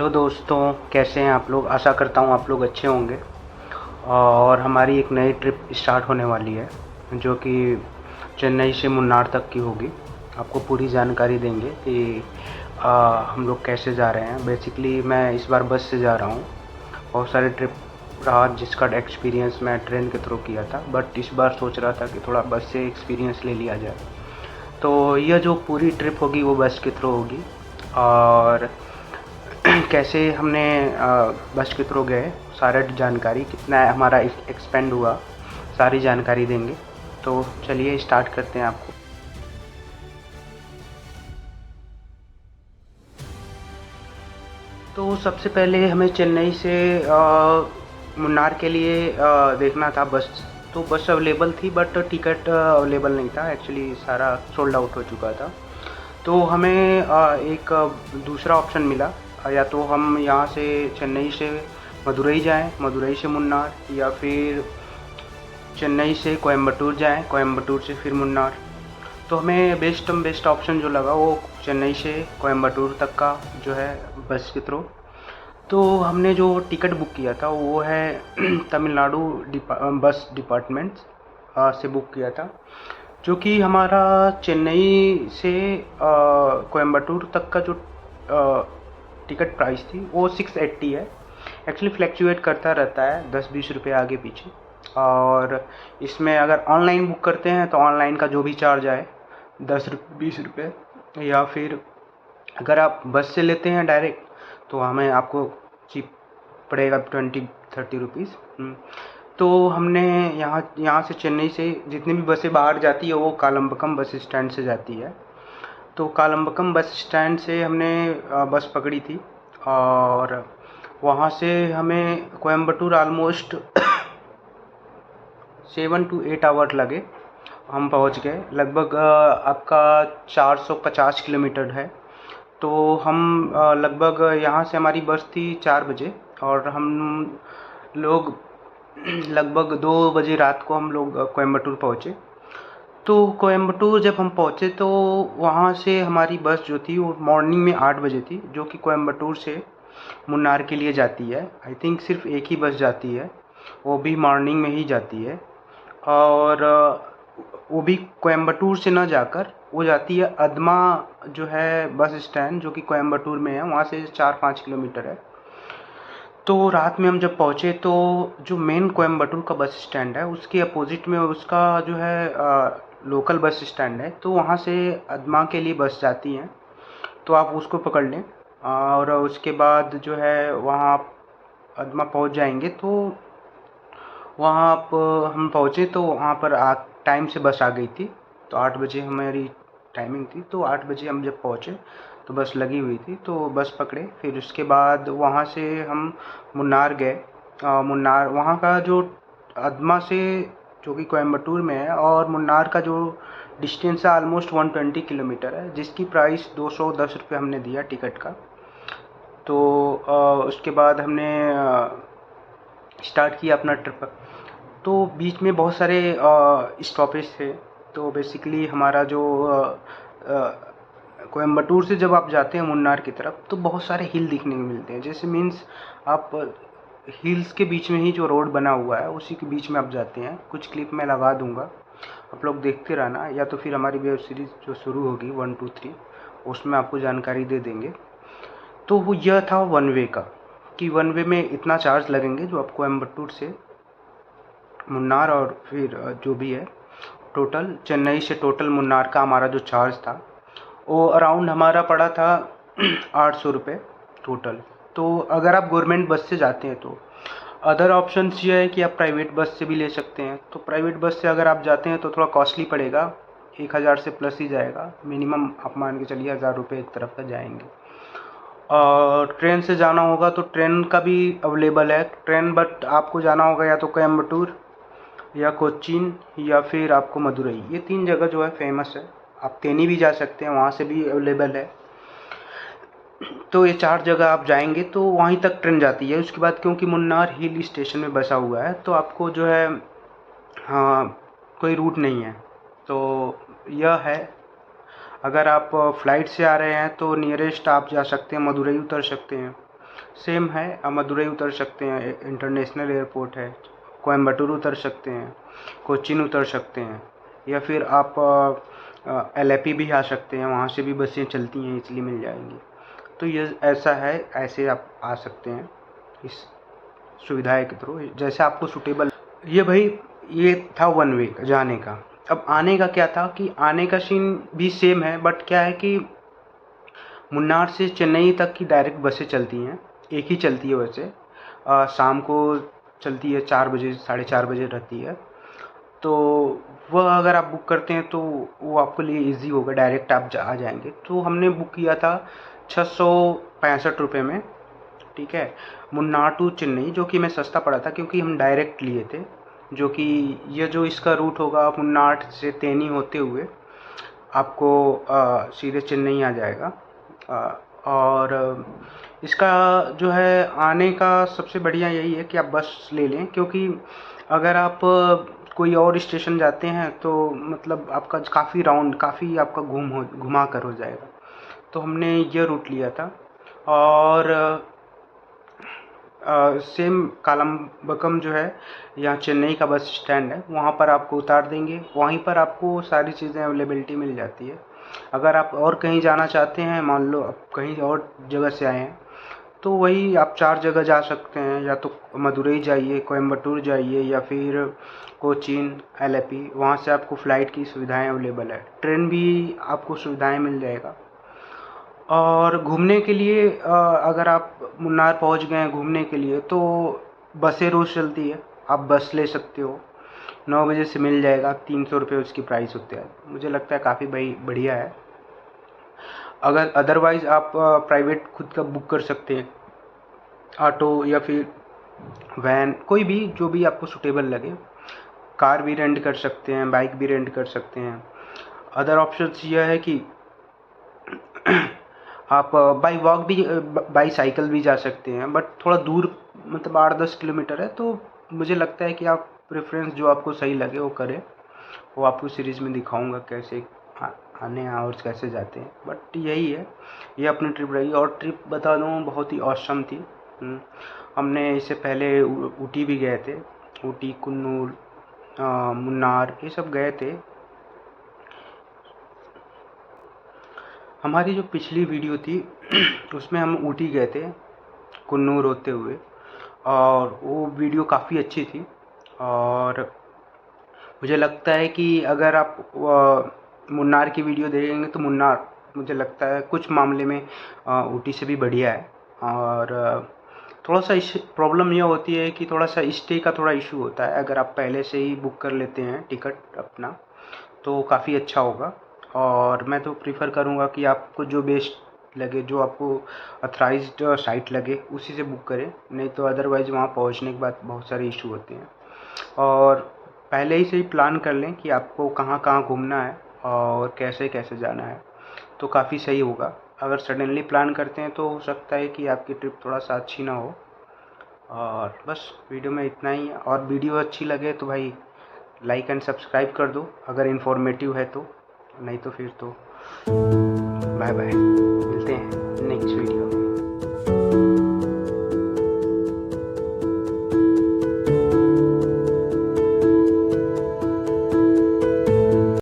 Hello दोस्तों, कैसे हैं आप लोग। आशा करता हूँ आप लोग अच्छे होंगे। और हमारी एक नई ट्रिप स्टार्ट होने वाली है जो कि चेन्नई से मुन्नार तक की होगी। आपको पूरी जानकारी देंगे कि हम लोग कैसे जा रहे हैं। बेसिकली मैं इस बार बस से जा रहा हूँ। बहुत सारे ट्रिप रहा जिसका एक्सपीरियंस मैं ट्रेन के थ्रू किया था, बट इस बार सोच रहा था कि थोड़ा बस से एक्सपीरियंस ले लिया जाए। तो यह जो पूरी ट्रिप होगी वो बस के थ्रू होगी। और कैसे हमने बस के थ्रू गए, सारा जानकारी कितना हमारा एक्सपेंड हुआ, सारी जानकारी देंगे। तो चलिए स्टार्ट करते हैं आपको। तो सबसे पहले हमें चेन्नई से मुन्नार के लिए देखना था बस। तो बस अवेलेबल थी बट टिकट अवेलेबल नहीं था, एक्चुअली सारा सोल्ड आउट हो चुका था। तो हमें एक दूसरा ऑप्शन मिला, या तो हम यहाँ से चेन्नई से मदुरई जाएं, मदुरई से मुन्नार, या फिर चेन्नई से कोयम्बटूर जाएं, कोयम्बटूर से फिर मुन्नार। तो हमें बेस्ट ऑप्शन जो लगा वो चेन्नई से कोयम्बटूर तक का जो है बस के थ्रू। तो हमने जो टिकट बुक किया था वो है तमिलनाडु बस डिपार्टमेंट्स से बुक किया था, जो कि हमारा चेन्नई से कोयम्बटूर तक का जो टिकट प्राइस थी वो 680 है। एक्चुअली फ्लैक्चुएट करता रहता है, 10-20 रुपये आगे पीछे। और इसमें अगर ऑनलाइन बुक करते हैं तो ऑनलाइन का जो भी चार्ज आए 10-20 रुपये, या फिर अगर आप बस से लेते हैं डायरेक्ट तो हमें आपको चीप पड़ेगा 20-30 रुपीज़। तो हमने यहाँ यहाँ से चेन्नई से जितनी भी बसें बाहर जाती है वो कालम्बकम बस स्टैंड से जाती है। तो कालम्बकम बस स्टैंड से हमने बस पकड़ी थी, और वहाँ से हमें कोयम्बटूर ऑलमोस्ट 7 to 8 आवर लगे। हम पहुँच गए लगभग आपका 450 किलोमीटर है। तो हम लगभग यहाँ से हमारी बस थी 4 बजे, और हम लोग लगभग 2 बजे रात को हम लोग कोयम्बटूर पहुँचे। तो कोयम्बटूर जब हम पहुँचे तो वहाँ से हमारी बस जो थी वो मॉर्निंग में 8 बजे थी, जो कि कोयम्बटूर से मुन्नार के लिए जाती है। आई थिंक सिर्फ एक ही बस जाती है, वो भी मॉर्निंग में ही जाती है। और वो भी कोयम्बटूर से ना जाकर वो जाती है अदमा, जो है बस स्टैंड जो कि कोयम्बटूर में है, वहाँ से 4-5 किलोमीटर है। तो रात में हम जब पहुँचे तो जो मेन कोयम्बटूर का बस स्टैंड है उसके अपोजिट में उसका जो है लोकल बस स्टैंड है। तो वहाँ से अदमा के लिए बस जाती हैं, तो आप उसको पकड़ लें। और उसके बाद जो है वहाँ आप अदमा पहुँच जाएंगे। तो वहाँ आप हम पहुँचे तो वहाँ पर टाइम से बस आ गई थी। तो 8 बजे हमारी टाइमिंग थी, तो 8 बजे हम जब पहुँचे तो बस लगी हुई थी, तो बस पकड़े। फिर उसके बाद वहाँ से हम मुन्नार गए। मुन्नार वहाँ का जो अदमा से, जो कि कोयम्बटूर में है, और मुन्नार का जो डिस्टेंस है ऑलमोस्ट 120 किलोमीटर है, जिसकी प्राइस 210 रुपये हमने दिया टिकट का। तो उसके बाद हमने स्टार्ट किया अपना ट्रिप। तो बीच में बहुत सारे स्टॉपेज थे। तो बेसिकली हमारा जो कोयम्बटूर से जब आप जाते हैं मुन्नार की तरफ तो बहुत सारे हिल दिखने को मिलते हैं। जैसे मीन्स आप हिल्स के बीच में ही जो रोड बना हुआ है उसी के बीच में आप जाते हैं। कुछ क्लिप मैं लगा दूंगा, आप लोग देखते रहना, या तो फिर हमारी वेब सीरीज़ जो शुरू होगी 1-2-3 उसमें आपको जानकारी दे देंगे। तो वो यह था वन वे का, कि वन वे में इतना चार्ज लगेंगे जो आपको कोयम्बटूर से मुन्नार, और फिर जो भी है टोटल चेन्नई से टोटल मुन्नार का हमारा जो चार्ज था वो अराउंड हमारा पड़ा था 800 रुपये टोटल। तो अगर आप गवर्नमेंट बस से जाते हैं तो अदर ऑप्शंस ये है कि आप प्राइवेट बस से भी ले सकते हैं। तो प्राइवेट बस से अगर आप जाते हैं तो थोड़ा कॉस्टली पड़ेगा, 1000 से प्लस ही जाएगा मिनिमम। आप मान के चलिए 1000 रुपये एक तरफ का जाएंगे। और ट्रेन से जाना होगा तो ट्रेन का भी अवेलेबल है ट्रेन, बट आपको जाना होगा या तो कोयम्बटूर या कोचीन या फिर आपको मदुरई। ये 3 जगह जो है फेमस है। आप तेनी भी जा सकते हैं, वहाँ से भी अवेलेबल है। तो ये 4 जगह आप जाएंगे तो वहीं तक ट्रेन जाती है। उसके बाद क्योंकि मुन्नार हिल स्टेशन में बसा हुआ है तो आपको जो है हाँ कोई रूट नहीं है। तो यह है, अगर आप फ्लाइट से आ रहे हैं तो नियरेस्ट आप जा सकते हैं, मदुरई उतर सकते हैं। सेम है, आप मदुरई उतर सकते हैं, इंटरनेशनल एयरपोर्ट है, कोयम्बटूर उतर सकते हैं, कोचीन उतर सकते हैं, या फिर आप एलेपी भी आ सकते हैं, वहाँ से भी बसें चलती हैं, इसलिए मिल जाएंगी। तो ये ऐसा है, ऐसे आप आ सकते हैं इस सुविधाएं के थ्रू, जैसे आपको सूटेबल। ये भाई ये था वन वे जाने का। अब आने का क्या था कि आने का सीन भी सेम है, बट क्या है कि मुन्नार से चेन्नई तक की डायरेक्ट बसें चलती हैं, एक ही चलती है वैसे। शाम को चलती है 4 बजे, 4:30 बजे रहती है। तो वह अगर आप बुक करते हैं तो वो आपके लिए ईज़ी होगा, डायरेक्ट आप आ जाएंगे। तो हमने बुक किया था 665 रुपये में, ठीक है, मुन्नार टू चेन्नई, जो कि हमें सस्ता पड़ा था क्योंकि हम डायरेक्ट लिए थे। जो कि ये जो इसका रूट होगा मुन्नार से तेनी होते हुए आपको सीधे चेन्नई आ जाएगा। और इसका जो है आने का सबसे बढ़िया यही है कि आप बस ले लें, क्योंकि अगर आप कोई और स्टेशन जाते हैं तो मतलब आपका काफ़ी आपका घुमा कर हो जाएगा। तो हमने ये रूट लिया था। और सेम कालमबक्कम जो है, यहाँ चेन्नई का बस स्टैंड है, वहाँ पर आपको उतार देंगे, वहीं पर आपको सारी चीज़ें अवेलेबिलिटी मिल जाती है। अगर आप और कहीं जाना चाहते हैं, मान लो आप कहीं और जगह से आए हैं, तो वही आप 4 जगह जा सकते हैं, या तो मदुरई जाइए, कोयम्बटूर जाइए, या फिर कोचीन, एलेपी, वहाँ से आपको फ़्लाइट की सुविधाएं अवेलेबल है, ट्रेन भी आपको सुविधाएं मिल जाएगा। और घूमने के लिए अगर आप मुन्नार पहुंच गए हैं घूमने के लिए, तो बसें रोज़ चलती है, आप बस ले सकते हो, 9 बजे से मिल जाएगा, 300 रुपये उसकी प्राइस होती है। मुझे लगता है काफ़ी भाई बढ़िया है। अगर अदरवाइज़ आप प्राइवेट खुद का बुक कर सकते हैं, ऑटो या फिर वैन, कोई भी जो भी आपको सूटेबल लगे। कार भी रेंट कर सकते हैं, बाइक भी रेंट कर सकते हैं। अदर ऑप्शंस यह है कि आप बाई वॉक भी बाई साइकिल भी जा सकते हैं, बट थोड़ा दूर, मतलब 8-10 किलोमीटर है। तो मुझे लगता है कि आप प्रेफरेंस जो आपको सही लगे वो करें। वो आपको सीरीज़ में दिखाऊंगा कैसे आने आवर्स कैसे जाते हैं, बट यही है, ये अपनी ट्रिप रही। और ट्रिप बता दूँ बहुत ही ऑसम थी। हमने इससे पहले ऊटी भी गए थे, ऊटी, कुन्नूर, मुन्नार, ये सब गए थे। हमारी जो पिछली वीडियो थी उसमें हम ऊटी गए थे कुन्नूर होते हुए, और वो वीडियो काफ़ी अच्छी थी। और मुझे लगता है कि अगर आप मुन्नार की वीडियो देखेंगे तो मुन्नार मुझे लगता है कुछ मामले में ऊटी से भी बढ़िया है। और थोड़ा सा प्रॉब्लम ये होती है कि थोड़ा सा स्टे का थोड़ा इशू होता है। अगर आप पहले से ही बुक कर लेते हैं टिकट अपना, तो काफ़ी अच्छा होगा। और मैं तो प्रीफर करूँगा कि आपको जो बेस्ट लगे, जो आपको अथराइज्ड साइट लगे, उसी से बुक करें, नहीं तो अदरवाइज़ वहाँ पहुँचने के बाद बहुत सारे इशू होते हैं। और पहले ही से ही प्लान कर लें कि आपको कहाँ कहाँ घूमना है और कैसे कैसे जाना है, तो काफ़ी सही होगा। अगर सडनली प्लान करते हैं तो हो सकता है कि आपकी ट्रिप थोड़ा सा अच्छी ना हो। और बस वीडियो में इतना ही है। और वीडियो अच्छी लगे तो भाई लाइक एंड सब्सक्राइब कर दो अगर इन्फॉर्मेटिव है तो, नहीं तो फिर तो बाय बाय, मिलते हैं नेक्स्ट वीडियो।